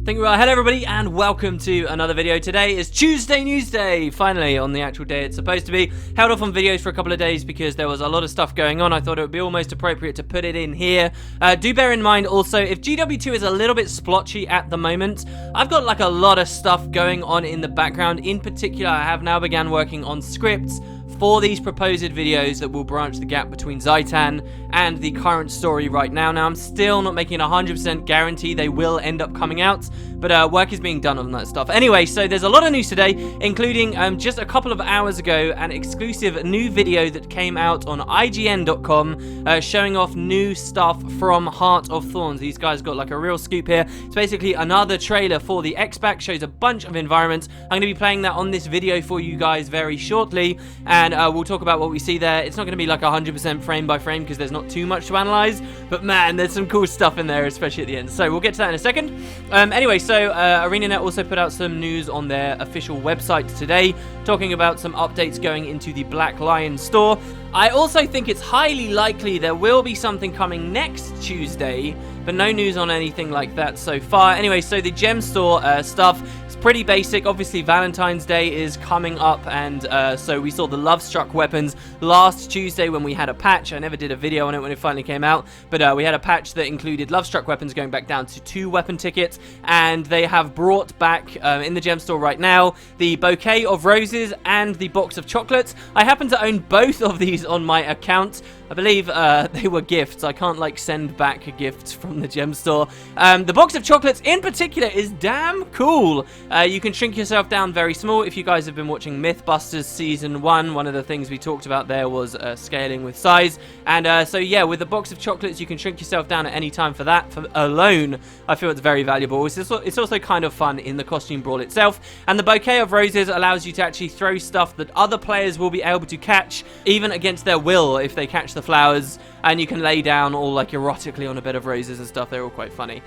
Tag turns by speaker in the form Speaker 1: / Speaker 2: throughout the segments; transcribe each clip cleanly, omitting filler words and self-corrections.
Speaker 1: Thank you. Hello everybody and welcome to another video. Today is Tuesday News Day, finally on the actual day it's supposed to be. Held off on videos for a couple of days because there was a lot of stuff going on. I thought it would be almost appropriate to put it in here. Do bear in mind also, if GW2 is a little bit splotchy at the moment, I've got like a lot of stuff going on in the background. In particular, I have now begun working on scripts for these proposed videos that will branch the gap between Zaitan and the current story right now. Now, I'm still not making a 100% guarantee they will end up coming out, but work is being done on that stuff. Anyway, so there's a lot of news today, including just a couple of hours ago, an exclusive new video that came out on IGN.com showing off new stuff from Heart of Thorns. These guys got like a real scoop here. It's basically another trailer for the X-Pack, shows a bunch of environments. I'm going to be playing that on this video for you guys very shortly, and we'll talk about what we see there. It's not going to be like 100% frame by frame because there's not too much to analyze, but man, there's some cool stuff in there, especially at the end. So we'll get to that in a second. Anyway, so ArenaNet also put out some news on their official website today, talking about some updates going into the Black Lion store. I also think it's highly likely there will be something coming next Tuesday, but no news on anything like that so far. Anyway, so the gem store stuff is pretty basic. Obviously, Valentine's Day is coming up, and so we saw the Love-Struck weapons last Tuesday when we had a patch. I never did a video on it when it finally came out, but we had a patch that included Love-Struck weapons going back down to 2 weapon tickets, and they have brought back in the gem store right now the bouquet of roses and the box of chocolates. I happen to own both of these on my account. I believe they were gifts. I can't like send back gifts from the gem store. The box of chocolates in particular is damn cool. You can shrink yourself down very small. If you guys have been watching Mythbusters Season 1, one of the things we talked about there was scaling with size. And so yeah, with the box of chocolates, you can shrink yourself down at any time for that. For alone, I feel it's very valuable. It's also kind of fun in the costume brawl itself. And the bouquet of roses allows you to actually throw stuff that other players will be able to catch, even against their will, if they catch the flowers, and you can lay down all like erotically on a bed of roses and stuff. They're all quite funny.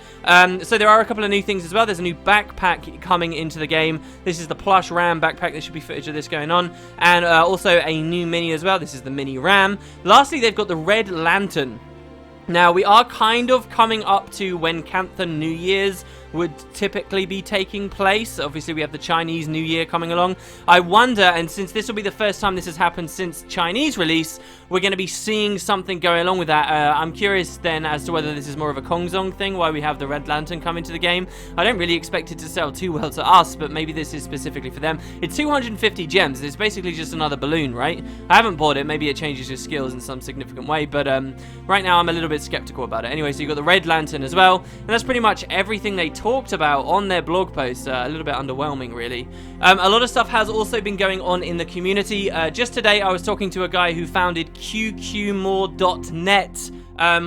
Speaker 1: So there are a couple of new things as well. There's a new backpack coming into the game. This is the plush Ram backpack. There should be footage of this going on, and also a new mini as well. This is the mini Ram. Lastly, they've got the Red Lantern. Now, we are kind of coming up to when Cantha New Year's would typically be taking place. Obviously, we have the Chinese New Year coming along. I wonder, and since this will be the first time this has happened since Chinese release, we're going to be seeing something going along with that. I'm curious then as to whether this is more of a Kongzong thing, why we have the Red Lantern come into the game. I don't really expect it to sell too well to us, but maybe this is specifically for them. It's 250 gems. It's basically just another balloon, right? I haven't bought it. Maybe it changes your skills in some significant way, but right now I'm a little bit skeptical about it. Anyway, so you've got the Red Lantern as well, and that's pretty much everything they talked about on their blog post. A little bit underwhelming, really. A lot of stuff has also been going on in the community. Just today, I was talking to a guy who founded QQMORE.net,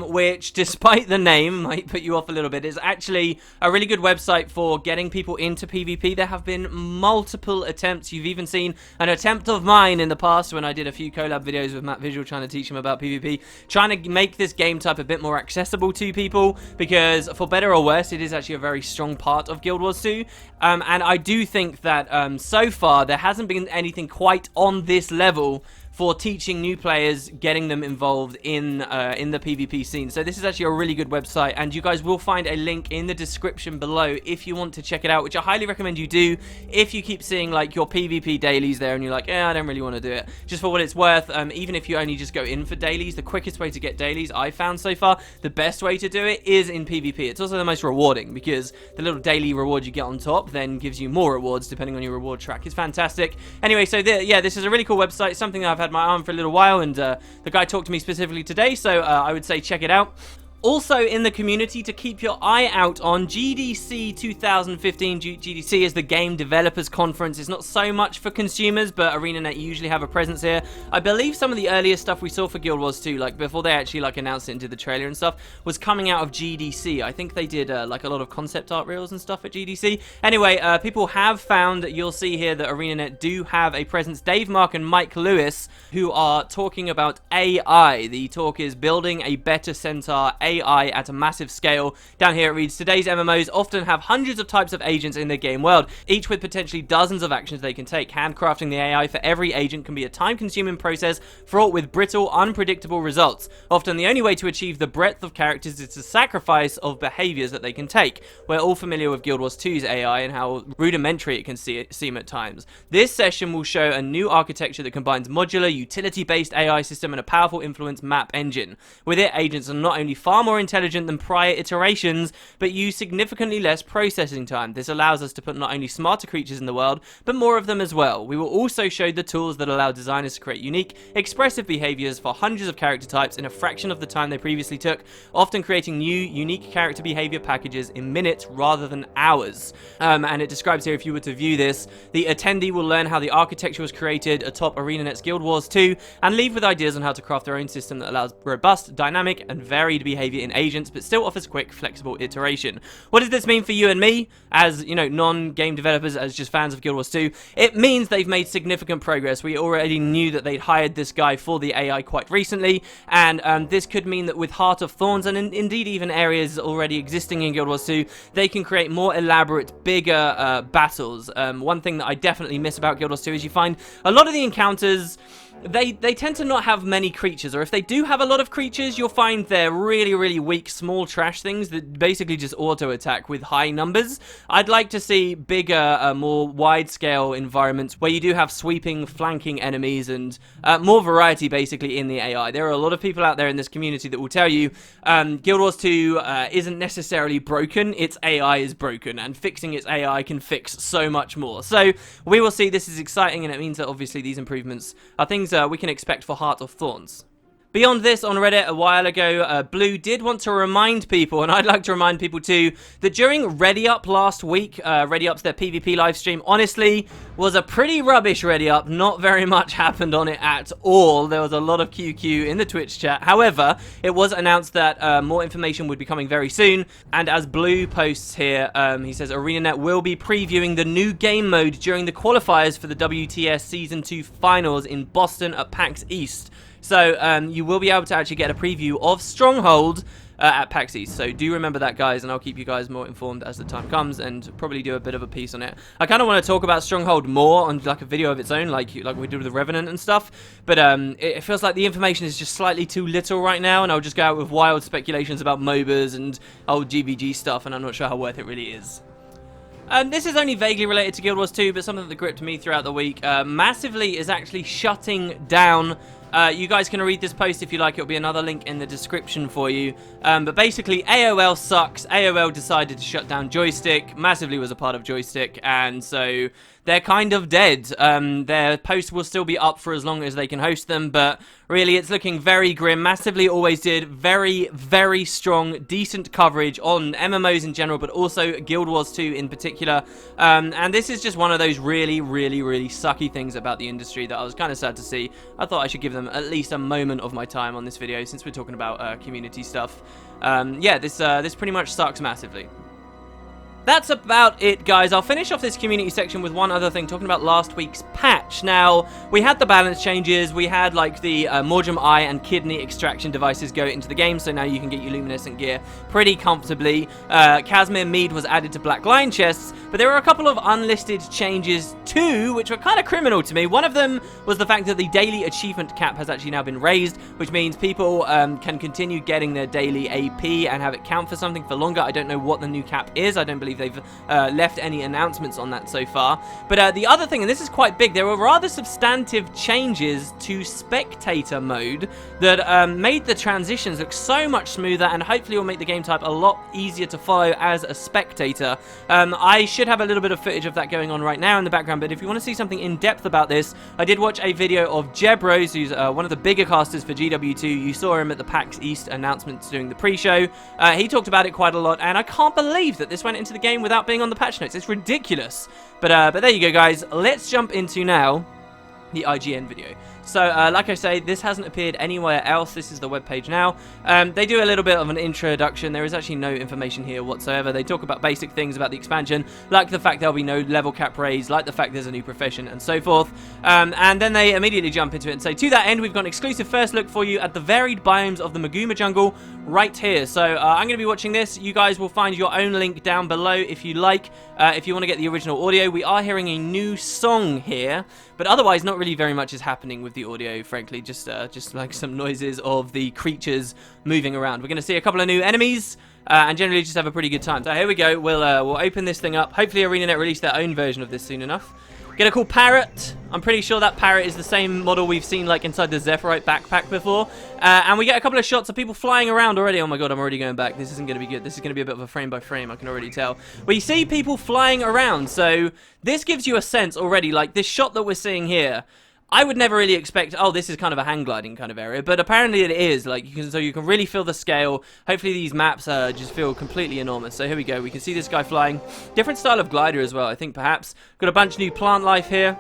Speaker 1: which, despite the name, might put you off a little bit, is actually a really good website for getting people into PvP. There have been multiple attempts. You've even seen an attempt of mine in the past when I did a few collab videos with Matt Visual trying to teach him about PvP, trying to make this game type a bit more accessible to people, because for better or worse, it is actually a very strong part of Guild Wars 2, and I do think that so far there hasn't been anything quite on this level for teaching new players, getting them involved in the PvP scene. So this is actually a really good website, and you guys will find a link in the description below if you want to check it out, which I highly recommend you do if you keep seeing like your PvP dailies there and you're like, I don't really want to do it. Just for what it's worth, even if you only just go in for dailies, the quickest way to get dailies I found so far, the best way to do it is in PvP. It's also the most rewarding because the little daily reward you get on top then gives you more rewards depending on your reward track. It's fantastic. Anyway, so yeah, this is a really cool website, something that I've had my arm for a little while, and the guy talked to me specifically today, so I would say check it out. Also in the community to keep your eye out on, GDC 2015. GDC is the Game Developers Conference. It's not so much for consumers, but ArenaNet usually have a presence here. I believe some of the earlier stuff we saw for Guild Wars 2, like before they actually like announced it and did the trailer and stuff, was coming out of GDC. I think they did like a lot of concept art reels and stuff at GDC. Anyway, people have found, you'll see here that ArenaNet do have a presence. Dave, Mark, and Mike Lewis, who are talking about AI. The talk is building a better Centaur AI AI at a massive scale. Down here it reads, today's MMOs often have hundreds of types of agents in their game world, each with potentially dozens of actions they can take. Handcrafting the AI for every agent can be a time-consuming process fraught with brittle, unpredictable results. Often the only way to achieve the breadth of characters is the sacrifice of behaviors that they can take. We're all familiar with Guild Wars 2's AI and how rudimentary it can seem at times. This session will show a new architecture that combines modular, utility-based AI system and a powerful influence map engine. With it, agents are not only far more intelligent than prior iterations, but use significantly less processing time. This allows us to put not only smarter creatures in the world, but more of them as well. We will also show the tools that allow designers to create unique, expressive behaviors for hundreds of character types in a fraction of the time they previously took, often creating new, unique character behavior packages in minutes rather than hours. And it describes here, if you were to view this, the attendee will learn how the architecture was created atop ArenaNet's Guild Wars 2 and leave with ideas on how to craft their own system that allows robust, dynamic, and varied behavior in agents, but still offers quick, flexible iteration. What does this mean for you and me, as, you know, non-game developers, as just fans of Guild Wars 2? It means they've made significant progress. We already knew that they'd hired this guy for the AI quite recently, and this could mean that with Heart of Thorns, and indeed even areas already existing in Guild Wars 2, they can create more elaborate, bigger battles. One thing that I definitely miss about Guild Wars 2 is you find a lot of the encounters, they tend to not have many creatures, or if they do have a lot of creatures, you'll find they're really weak, small trash things that basically just auto-attack with high numbers. I'd like to see bigger, more wide-scale environments where you do have sweeping, flanking enemies and more variety basically in the AI. There are a lot of people out there in this community that will tell you Guild Wars 2 isn't necessarily broken, its AI is broken, and fixing its AI can fix so much more. So we will see. This is exciting, and it means that obviously these improvements are things we can expect for Heart of Thorns. Beyond this, on Reddit a while ago, Blue did want to remind people, and I'd like to remind people too, that during Ready Up last week, Ready Up's their PvP livestream, honestly, was a pretty rubbish Ready Up. Not very much happened on it at all. There was a lot of QQ in the Twitch chat. However, it was announced that more information would be coming very soon, and as Blue posts here, he says ArenaNet will be previewing the new game mode during the qualifiers for the WTS Season 2 finals in Boston at PAX East. So you will be able to actually get a preview of Stronghold at PAX East. So do remember that, guys, and I'll keep you guys more informed as the time comes and probably do a bit of a piece on it. I kind of want to talk about Stronghold more on like a video of its own, like we did with the Revenant and stuff. But it feels like the information is just slightly too little right now, and I'll just go out with wild speculations about MOBAs and old GVG stuff, and I'm not sure how worth it really is. This is only vaguely related to Guild Wars 2, but something that gripped me throughout the week massively is actually shutting down. You guys can read this post if you like. It'll be another link in the description for you. But basically, AOL sucks. AOL decided to shut down Joystick. Massively was a part of Joystick, and so they're kind of dead. Their posts will still be up for as long as they can host them, but really it's looking very grim. Massively always did very strong, decent coverage on MMOs in general, but also Guild Wars 2 in particular. And this is just one of those really sucky things about the industry that I was kind of sad to see. I thought I should give them at least a moment of my time on this video since we're talking about community stuff. Yeah, this pretty much sucks massively. That's about it, guys. I'll finish off this community section with one other thing, talking about last week's patch. Now, we had the balance changes. We had, like, the Morgem Eye and Kidney extraction devices go into the game, so now you can get your luminescent gear pretty comfortably. Casimir Mead was added to Black Lion chests, but there were a couple of unlisted changes too, which were kind of criminal to me. One of them was the fact that the daily achievement cap has actually now been raised, which means people can continue getting their daily AP and have it count for something for longer. I don't know what the new cap is. I don't believe they've left any announcements on that so far. But the other thing, and this is quite big, there were rather substantive changes to spectator mode that made the transitions look so much smoother and hopefully will make the game type a lot easier to follow as a spectator. I should have a little bit of footage of that going on right now in the background, but if you want to see something in depth about this, I did watch a video of Jebros, who's one of the bigger casters for GW2. You saw him at the PAX East announcements during the pre-show. He talked about it quite a lot, and I can't believe that this went into the game without being on the patch notes. It's ridiculous. But there you go, guys. Let's jump into now the IGN video. So, like I say, this hasn't appeared anywhere else. This is the webpage now. They do a little bit of an introduction. There is actually no information here whatsoever. They talk about basic things about the expansion, like the fact there'll be no level cap raise, like the fact there's a new profession, and so forth. And then they immediately jump into it and say, to that end, we've got an exclusive first look for you at the varied biomes of the Maguma jungle right here. So, I'm going to be watching this. You guys will find your own link down below if you like. If you want to get the original audio, we are hearing a new song here, but otherwise not really very much is happening with the audio, frankly. Just like some noises of the creatures moving around. We're going to see a couple of new enemies, and generally just have a pretty good time. So here we go. We'll open this thing up. Hopefully ArenaNet release their own version of this soon enough. Get a cool parrot. I'm pretty sure that parrot is the same model we've seen like inside the Zephyrite backpack before. And we get a couple of shots of people flying around already. Oh my god, I'm already going back. This isn't going to be good. This is going to be a bit of a frame by frame, I can already tell. We see people flying around, so this gives you a sense already, like this shot that we're seeing here. I would never really expect, oh, this is kind of a hang gliding kind of area, but apparently it is. Like, so you can really feel the scale. Hopefully these maps just feel completely enormous. So here we go. We can see this guy flying. Different style of glider as well, I think, perhaps. Got a bunch of new plant life here.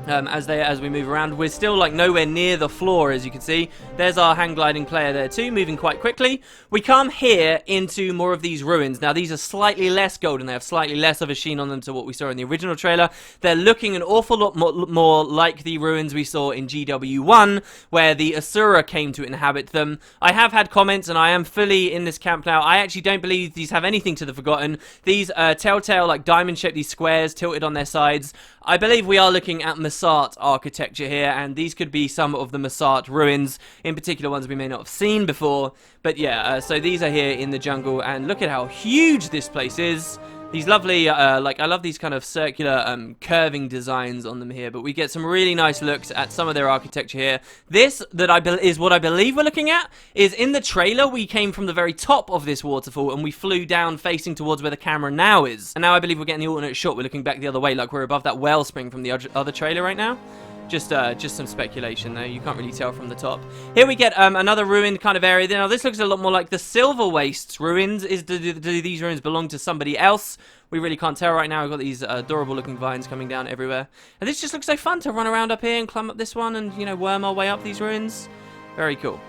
Speaker 1: As we move around, we're still like nowhere near the floor, as you can see. There's our hang gliding player there too, moving quite quickly. We come here into more of these ruins. Now these are slightly less golden, they have slightly less of a sheen on them to what we saw in the original trailer. They're looking an awful lot more like the ruins we saw in GW1, where the Asura came to inhabit them. I have had comments, and I am fully in this camp now. I actually don't believe these have anything to the Forgotten. These telltale like diamond shaped, these squares tilted on their sides. I believe we are looking at Masart architecture here, and these could be some of the Masart ruins, in particular ones we may not have seen before. But yeah, so these are here in the jungle, and look at how huge this place is. These lovely, like, I love these kind of circular, curving designs on them here, but we get some really nice looks at some of their architecture here. This, is what I believe we're looking at, is in the trailer, we came from the very top of this waterfall, and we flew down facing towards where the camera now is. And now I believe we're getting the alternate shot, we're looking back the other way, like we're above that wellspring from the other trailer right now. Just some speculation though, you can't really tell from the top. Here we get another ruined kind of area. Now this looks a lot more like the Silver Wastes ruins. Do these ruins belong to somebody else? We really can't tell right now. We've got these adorable looking vines coming down everywhere. And this just looks so fun to run around up here and climb up this one and, you know, worm our way up these ruins. Very cool.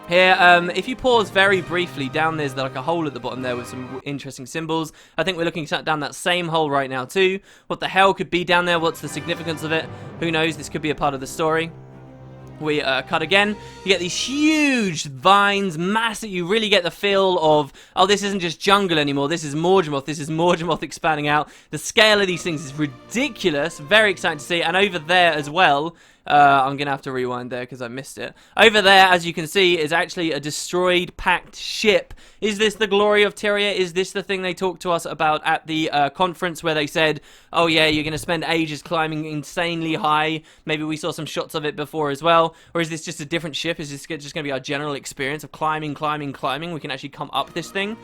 Speaker 1: Here, if you pause very briefly, down there's like a hole at the bottom there with some interesting symbols. I think we're looking down that same hole right now too. What the hell could be down there? What's the significance of it? Who knows? This could be a part of the story. We cut again. You get these huge vines, massive. You really get the feel of, oh, this isn't just jungle anymore. This is Morgemoth. This is Morgemoth expanding out. The scale of these things is ridiculous. Very exciting to see. And over there as well, I'm going to have to rewind there because I missed it. Over there, as you can see, is actually a destroyed, packed ship. Is this the glory of Tyria? Is this the thing they talked to us about at the conference where they said, oh yeah, you're going to spend ages climbing insanely high? Maybe we saw some shots of it before as well. Or is this just a different ship? Is this just going to be our general experience of climbing, climbing, climbing? We can actually come up this thing.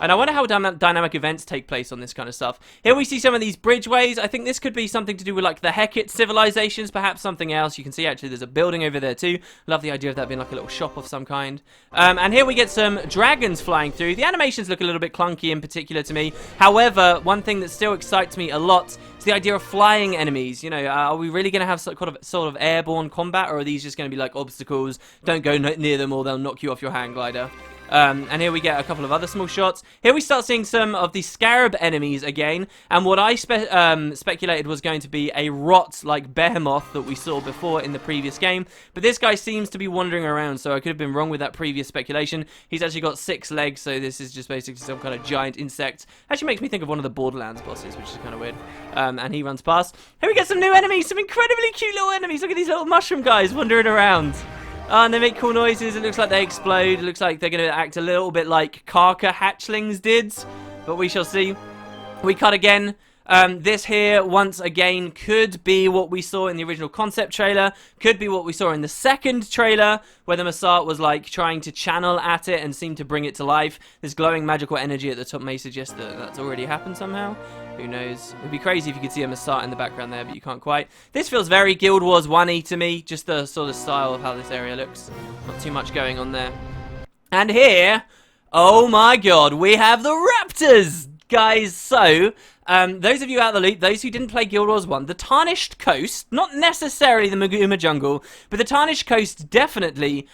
Speaker 1: And I wonder how dynamic events take place on this kind of stuff. Here we see some of these bridgeways. I think this could be something to do with like the HoT civilizations, perhaps something else. You can see actually there's a building over there too. Love the idea of that being like a little shop of some kind. And here we get some dragons flying through. The animations look a little bit clunky in particular to me. However, one thing that still excites me a lot is the idea of flying enemies. You know, are we really going to have sort of airborne combat, or are these just going to be like obstacles? Don't go near them or they'll knock you off your hang glider. And here we get a couple of other small shots. Here we start seeing some of the scarab enemies again. And what I speculated was going to be a rot like behemoth that we saw before in the previous game. But this guy seems to be wandering around, so I could have been wrong with that previous speculation. He's actually got 6 legs, so this is just basically some kind of giant insect. Actually makes me think of one of the Borderlands bosses, which is kind of weird. And he runs past. Here we get some new enemies, some incredibly cute little enemies. Look at these little mushroom guys wandering around. And they make cool noises. It looks like they explode. It looks like they're going to act a little bit like Karka hatchlings did. But we shall see. We cut again. This here, once again, could be what we saw in the original concept trailer. Could be what we saw in the second trailer, where the Masart was, like, trying to channel at it and seem to bring it to life. This glowing magical energy at the top may suggest that that's already happened somehow. Who knows? It would be crazy if you could see a Masart in the background there, but you can't quite. This feels very Guild Wars 1-y to me. Just the sort of style of how this area looks. Not too much going on there. And here, oh my god, we have the raptors! guys, so those of you out of the loop, those who didn't play Guild Wars 1, the Tarnished Coast, not necessarily the Maguma Jungle, but the Tarnished Coast definitely,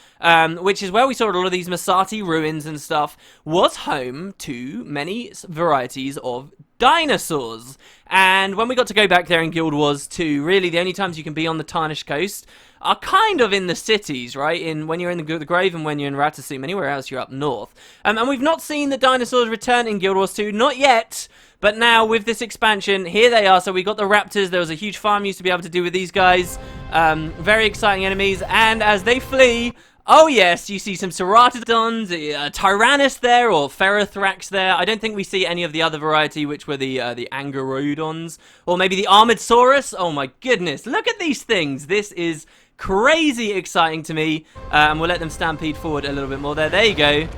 Speaker 1: which is where we saw a lot of these Masati ruins and stuff, was home to many varieties of dinosaurs. And when we got to go back there in Guild Wars 2, really the only times you can be on the Tarnished Coast are kind of in the cities, right? When you're in the Grave and when you're in Ratasum, anywhere else you're up north. And we've not seen the dinosaurs return in Guild Wars 2, not yet. But now, with this expansion, here they are. So we got the raptors. There was a huge farm you used to be able to do with these guys. Very exciting enemies. And as they flee, oh yes, you see some ceratodons, a tyrannus there, or ferrothrax there. I don't think we see any of the other variety, which were the angerodons. Or maybe the armored saurus. Oh my goodness, look at these things. This is crazy exciting to me. And we'll let them stampede forward a little bit more there. There you go.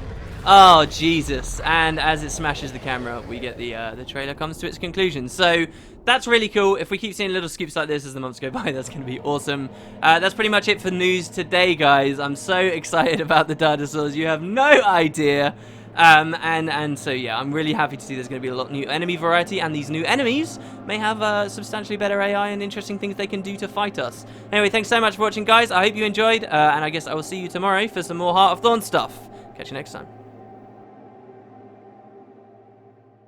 Speaker 1: Oh, Jesus. And as it smashes the camera, we get the trailer comes to its conclusion. So, that's really cool. If we keep seeing little scoops like this as the months go by, that's going to be awesome. That's pretty much it for news today, guys. I'm so excited about the dinosaurs. You have no idea. And so, yeah, I'm really happy to see there's going to be a lot of new enemy variety, and these new enemies may have substantially better AI and interesting things they can do to fight us. Anyway, thanks so much for watching, guys. I hope you enjoyed, and I guess I will see you tomorrow for some more Heart of Thorns stuff. Catch you next time.